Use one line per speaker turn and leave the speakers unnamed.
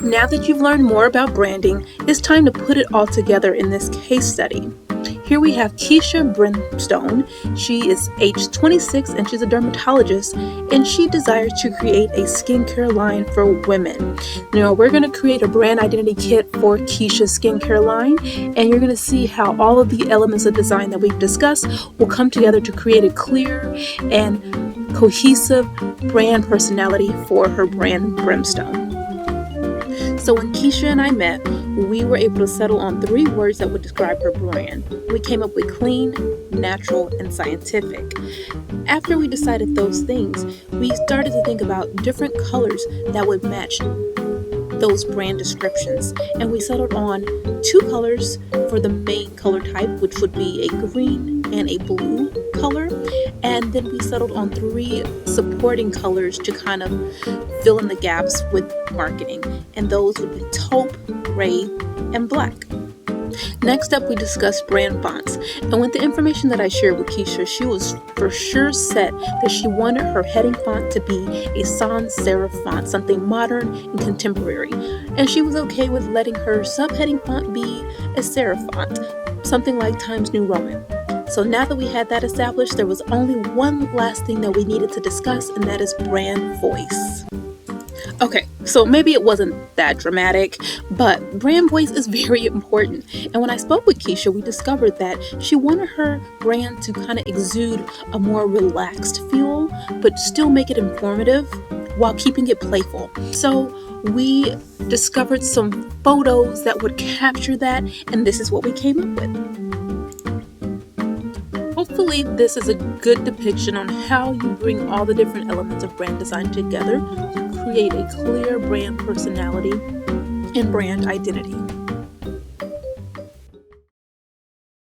Now that you've learned more about branding, it's time to put it all together in this case study. Here we have Keisha Brimstone. She is age 26 and she's a dermatologist, and she desires to create a skincare line for women. Now we're going to create a brand identity kit for Keisha's skincare line, and you're going to see how all of the elements of design that we've discussed will come together to create a clear and cohesive brand personality for her brand Brimstone. So when Keisha and I met, we were able to settle on 3 words that would describe her brand. We came up with clean, natural, and scientific. After we decided those things, we started to think about different colors that would match those brand descriptions, and we settled on 2 colors for the main color type, which would be a green and a blue color, and then we settled on 3 supporting colors to kind of fill in the gaps with marketing, and those would be taupe, gray, and black. Next up, we discussed brand fonts, and with the information that I shared with Keisha, she was for sure set that she wanted her heading font to be a sans serif font, something modern and contemporary, and she was okay with letting her subheading font be a serif font, something like Times New Roman. So now that we had that established, there was only one last thing that we needed to discuss, and that is brand voice. Okay, so maybe it wasn't that dramatic, but brand voice is very important. And when I spoke with Keisha, we discovered that she wanted her brand to kind of exude a more relaxed feel, but still make it informative while keeping it playful. So we discovered some photos that would capture that, and this is what we came up with. Hopefully this is a good depiction on how you bring all the different elements of brand design together to create a clear brand personality and brand identity.